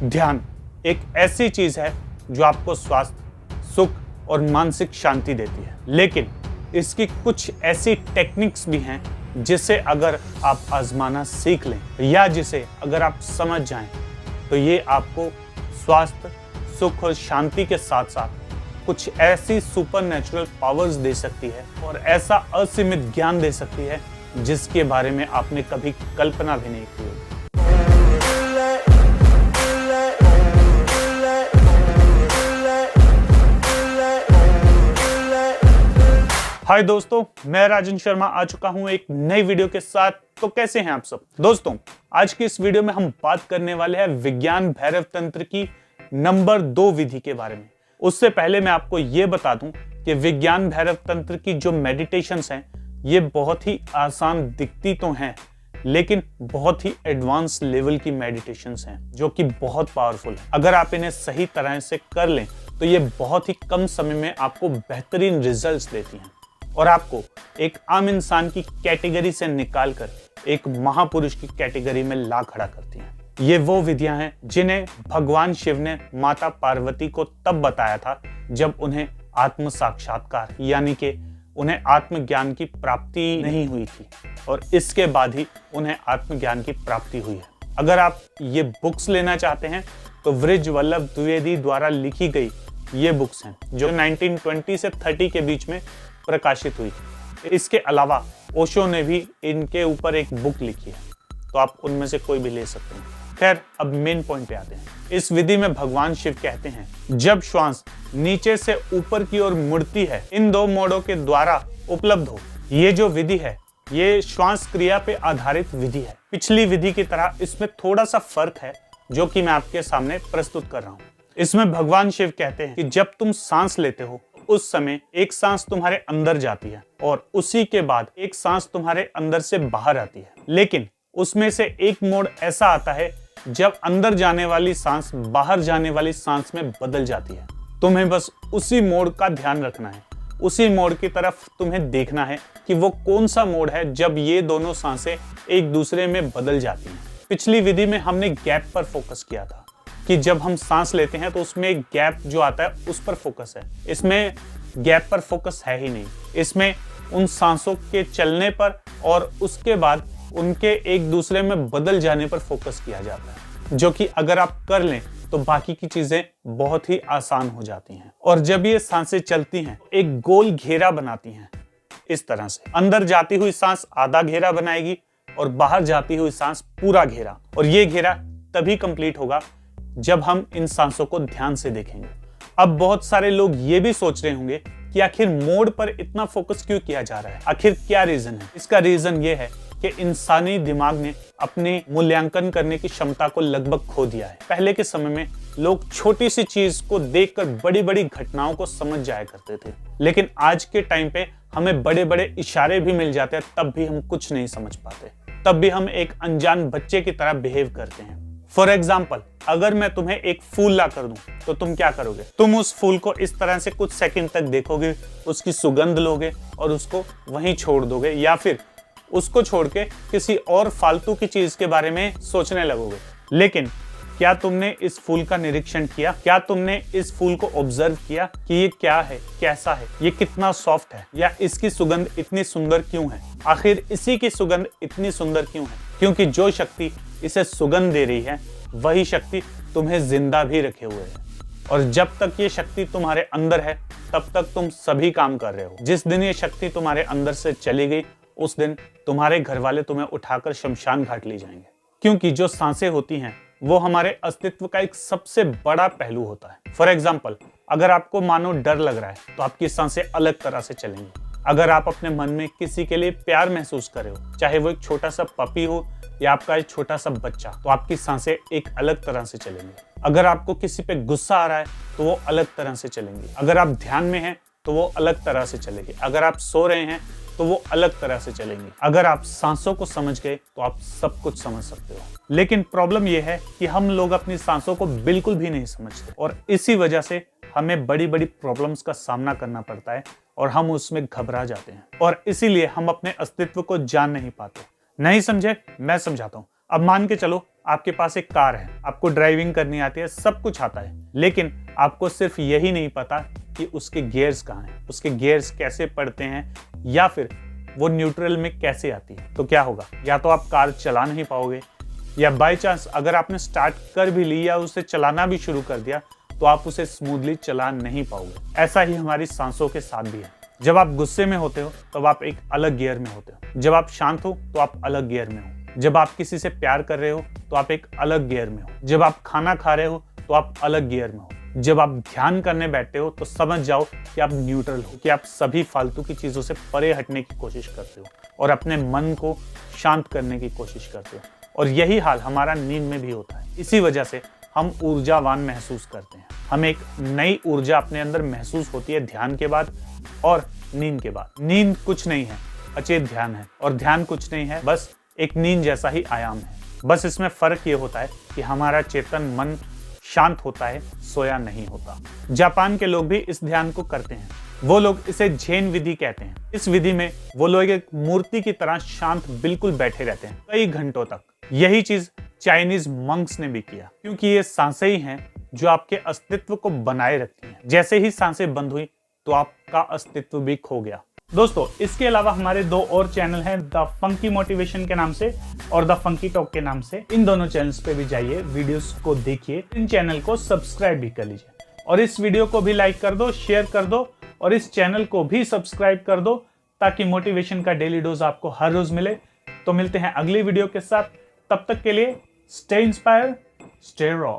ध्यान एक ऐसी चीज है जो आपको स्वास्थ्य, सुख और मानसिक शांति देती है, लेकिन इसकी कुछ ऐसी टेक्निक्स भी हैं जिसे अगर आप आजमाना सीख लें या जिसे अगर आप समझ जाएं तो ये आपको स्वास्थ्य, सुख और शांति के साथ साथ कुछ ऐसी सुपरनैचुरल पावर्स दे सकती है और ऐसा असीमित ज्ञान दे सकती है जिसके बारे में आपने कभी कल्पना भी नहीं की होगी। हाय दोस्तों, मैं राजन शर्मा आ चुका हूं एक नई वीडियो के साथ। तो कैसे हैं आप सब दोस्तों? आज की इस वीडियो में हम बात करने वाले हैं विज्ञान भैरव तंत्र की नंबर 2 विधि के बारे में। उससे पहले मैं आपको ये बता दूं कि विज्ञान भैरव तंत्र की जो मेडिटेशंस हैं ये बहुत ही आसान दिखती तो हैं, लेकिन बहुत ही एडवांस लेवल की मेडिटेशंस हैं जो कि बहुत पावरफुल है। अगर आप इन्हें सही तरह से कर लें तो ये बहुत ही कम समय में आपको बेहतरीन रिजल्ट्स देती हैं और आपको एक आम इंसान की कैटेगरी से निकालकर एक महापुरुष की कैटेगरी में ला खड़ा करती हैं। ये वो विधियां हैं जिन्हें भगवान शिव ने माता पार्वती को तब बताया था जब उन्हें आत्म साक्षात्कार यानी कि उन्हें आत्मज्ञान की प्राप्ति नहीं हुई थी और इसके बाद ही उन्हें आत्मज्ञान की प्राप्ति हुई है। अगर आप ये बुक्स लेना चाहते हैं तो वृज वल्लभ द्विवेदी द्वारा लिखी गई ये बुक्स हैं जो 1920 से 30 के बीच में प्रकाशित हुई। इसके अलावा ओशो ने भी इनके ऊपर एक बुक लिखी है, तो आप उनमें से कोई भी ले सकते हैं। खैर, अब मेन पॉइंट पे आते हैं। इस विधि में भगवान शिव कहते हैं जब श्वास नीचे से ऊपर की ओर मुड़ती है इन 2 मोडों के द्वारा उपलब्ध हो। ये जो विधि है ये श्वास क्रिया पे आधारित विधि है। पिछली विधि की तरह इसमें थोड़ा सा फर्क है जो कि मैं आपके सामने प्रस्तुत कर रहा हूँ। इसमें भगवान शिव कहते हैं कि जब तुम सांस लेते हो उस समय एक सांस तुम्हारे अंदर जाती है और उसी के बाद एक सांस तुम्हारे अंदर से बाहर आती है, लेकिन उसमें से एक मोड ऐसा आता है जब अंदर जाने वाली सांस बाहर जाने वाली सांस में बदल जाती है। तुम्हें बस उसी मोड का ध्यान रखना है, उसी मोड की तरफ तुम्हें देखना है कि वो कौन सा मोड है जब ये दोनों सांसें एक दूसरे में बदल जाती हैं। पिछली विधि में हमने गैप पर फोकस किया था कि जब हम सांस लेते हैं तो उसमें एक गैप जो आता है उस पर फोकस है। इसमें गैप पर फोकस है ही नहीं, इसमें उन सांसों के चलने पर और उसके बाद उनके एक दूसरे में बदल जाने पर फोकस किया जाता है, जो कि अगर आप कर लें तो बाकी की चीजें बहुत ही आसान हो जाती हैं। और जब ये सांसें चलती हैं एक गोल घेरा बनाती हैं इस तरह से। अंदर जाती हुई सांस आधा घेरा बनाएगी और बाहर जाती हुई सांस पूरा घेरा, और ये घेरा तभी कंप्लीट होगा जब हम इन सांसों को ध्यान से देखेंगे। अब बहुत सारे लोग ये भी सोच रहे होंगे कि आखिर मोड पर इतना फोकस क्यों किया जा रहा है, आखिर क्या रीजन है? इसका रीजन ये है कि इंसानी दिमाग ने अपने मूल्यांकन करने की क्षमता को लगभग खो दिया है। पहले के समय में लोग छोटी सी चीज को देखकर बड़ी बड़ी घटनाओं को समझ जाया करते थे, लेकिन आज के टाइम पे हमें बड़े बड़े इशारे भी मिल जाते हैं तब भी हम कुछ नहीं समझ पाते, तब भी हम एक अनजान बच्चे की तरह बिहेव करते हैं। फॉर एग्जाम्पल, अगर मैं तुम्हें एक फूल ला कर दूं तो तुम क्या करोगे? तुम उस फूल को इस तरह से कुछ सेकंड तक देखोगे, उसकी सुगंध लोगे और उसको वहीं छोड़ दोगे, या फिर उसको छोड़ के किसी और फालतू की चीज के बारे में सोचने लगोगे। लेकिन क्या तुमने इस फूल का निरीक्षण किया? क्या तुमने इस फूल को ऑब्जर्व किया कि ये क्या है, कैसा है, ये कितना सॉफ्ट है, या इसकी सुगंध इतनी सुंदर क्यों है? आखिर इसी की सुगंध इतनी सुंदर क्यों है? क्योंकि जो शक्ति इसे सुगंध दे रही है वही शक्ति तुम्हें जिंदा भी रखे हुए है, और जब तक ये शक्ति तुम्हारे अंदर है तब तक तुम सभी काम कर रहे हो। जिस दिन ये शक्ति तुम्हारे अंदर से चली गई उस दिन तुम्हारे घर वाले तुम्हें उठाकर शमशान घाट ले जाएंगे, क्योंकि जो सांसें होती हैं वो हमारे अस्तित्व का एक सबसे बड़ा पहलू होता है। फॉर एग्जाम्पल, अगर आपको मानो डर लग रहा है तो आपकी सांसें अलग तरह से चलेंगी। अगर आप अपने मन में किसी के लिए प्यार महसूस कर रहे हो, चाहे वो एक छोटा सा पपी हो या आपका एक छोटा सा बच्चा, तो आपकी सांसें एक अलग तरह से चलेंगी। अगर आपको किसी पे गुस्सा आ रहा है तो वो अलग तरह से चलेंगी। अगर आप ध्यान में हैं तो वो अलग तरह से चलेगी। अगर आप सो रहे हैं तो वो अलग तरह से चलेंगी। अगर आप सांसों को समझ गए तो आप सब कुछ समझ सकते हो। लेकिन प्रॉब्लम यह है कि हम लोग अपनी सांसों को बिल्कुल भी नहीं समझते और इसी वजह से हमें बड़ी बड़ी प्रॉब्लम्स का सामना करना पड़ता है और हम उसमें घबरा जाते हैं और इसीलिए हम अपने अस्तित्व को जान नहीं पाते। नहीं समझे? मैं समझाता हूँ। अब मान के चलो आपके पास एक कार है, आपको ड्राइविंग करनी आती है, सब कुछ आता है, लेकिन आपको सिर्फ यही नहीं पता कि उसके गियर्स कहाँ हैं, उसके गियर्स कैसे पड़ते हैं, या फिर वो न्यूट्रल में कैसे आती है, तो क्या होगा? या तो आप कार चला नहीं पाओगे, या बाय चांस अगर आपने स्टार्ट कर भी ली या उसे चलाना भी शुरू कर दिया तो आप उसे स्मूथली चला नहीं पाओगे। ऐसा ही हमारी सांसों के साथ भी है। जब आप गुस्से में होते हो तब आप एक अलग गियर में होते हो, जब आप शांत हो तो आप अलग गियर में हो, जब आप किसी से प्यार कर रहे हो तो आप एक अलग गियर में हो, जब आप खाना खा रहे हो तो आप अलग गियर में हो, जब आप ध्यान करने बैठते हो तो समझ जाओ कि आप न्यूट्रल हो, कि आप सभी फालतू की चीजों से परे हटने की कोशिश करते हो और अपने मन को शांत करने की कोशिश करते हो। और यही हाल हमारा नींद में भी होता है। इसी वजह से हम ऊर्जावान महसूस करते हैं, हमें एक नई ऊर्जा अपने अंदर महसूस होती है ध्यान के बाद और नींद के बाद। नींद कुछ नहीं है, अचेत ध्यान है, और ध्यान कुछ नहीं है, बस एक नींद जैसा ही आयाम है। बस इसमें फर्क ये होता है कि हमारा चेतन मन शांत होता है, सोया नहीं होता। जापान के लोग भी इस ध्यान को करते हैं, वो लोग इसे झेन विधि कहते हैं। इस विधि में वो लोग एक मूर्ति की तरह शांत बिल्कुल बैठे रहते हैं कई घंटों तक। यही चीज चाइनीज मंक्स ने भी किया, क्योंकि ये सांसें ही हैं जो आपके अस्तित्व को बनाए रखती हैं। जैसे ही सांसें बंद हुई तो आपका अस्तित्व भी खो गया। दोस्तों, इसके अलावा हमारे 2 और चैनल हैं, द फंकी मोटिवेशन के नाम से और द फंकी टॉक के नाम से। इन दोनों चैनल्स पे भी जाइए, वीडियोस को देखिए, इन चैनल को सब्सक्राइब भी कर लीजिए और इस वीडियो को भी लाइक कर दो, शेयर कर दो और इस चैनल को भी सब्सक्राइब कर दो ताकि मोटिवेशन का डेली डोज आपको हर रोज मिले। तो मिलते हैं अगली वीडियो के साथ, तब तक के लिए स्टे इंस्पायर्ड, स्टे रॉ।